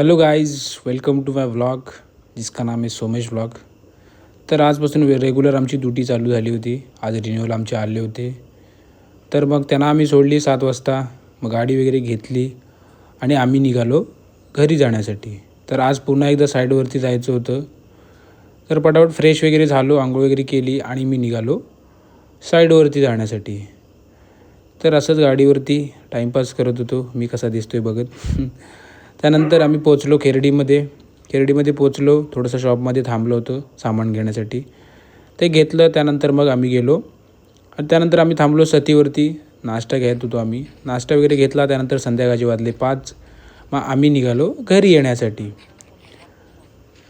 Hello guys, welcome to my vlog जिसका नाम है सोमेश व्लॉग। तर आजपासून रेग्युलर आमची ड्युटी चालू झाली होती। आज रिन्यूअल आमचे आले होते, तर मग त्यांना आम्ही सोडली 7 वाजता। मग गाडी वगैरे घेतली आणि आम्ही निघालो घरी जाण्यासाठी। तर आज पुन्हा एकदा साईडवरती जायचं होतं, तर पटापट फ्रेश वगैरे झालो, आंघोळ वगैरे केली आणि मी निघालो साईडवरती जाण्यासाठी। तर असंच गाडीवरती टाईमपास करत होतो, मी कसा दिसतोय बघत। त्यानंतर आम्ही पोचलो खेर्डीमध्ये पोचलो, थोडंसं शॉपमध्ये थांबलो होतो सामान घेण्यासाठी, ते घेतलं। त्यानंतर मग आम्ही गेलो आणि त्यानंतर आम्ही थांबलो सतीवरती, नाश्ता घेत होतो आम्ही। नाश्ता वगैरे घेतला, त्यानंतर संध्याकाळचे वाजले 5। मग आम्ही निघालो घरी येण्यासाठी।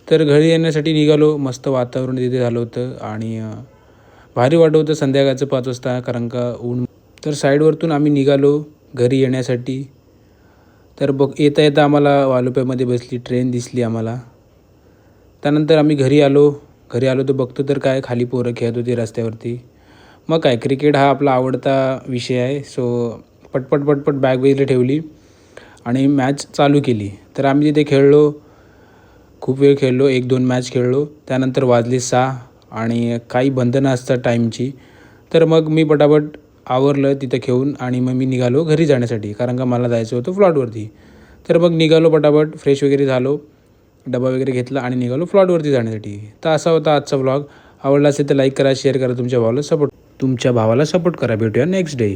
तर घरी येण्यासाठी निघालो, मस्त वातावरण तिथे झालं होतं आणि भारी वाटत होतं संध्याकाळचं 5 वाजता, कारण का ऊन। तर साईडवरतून आम्ही निघालो घरी येण्यासाठी। तर येता येता आम्हाला वालुप्यामध्ये बसली ट्रेन दिसली आम्हाला। त्यानंतर आम्ही घरी आलो तर बघतो तर काय खाली पोरं खेळत होती रस्त्यावरती। मग काय, क्रिकेट हा आपला आवडता विषय आहे, सो पटपट बॅग वगैरे ठेवली आणि मॅच चालू केली। तर आम्ही तिथे खेळलो, खूप वेळ खेळलो, 1-2 मॅच खेळलो। त्यानंतर वाजले 6 आणि काही बंधनं असतात टाईमची। तर मग मी पटापट आवरलं तिथं खेळून आणि मग मी निघालो घरी जाण्यासाठी, कारण का मला जायचं होतं फ्लॉटवरती। तर मग निघालो पटापट, फ्रेश वगैरे झालो, डबा वगैरे घेतला आणि निघालो फ्लॉटवरती जाण्यासाठी। तर असा होता आजचा व्लॉग। आवडला असेल तर लाईक करा, शेअर करा, तुमच्या भावाला सपोर्ट करा। भेटूया नेक्स्ट डे।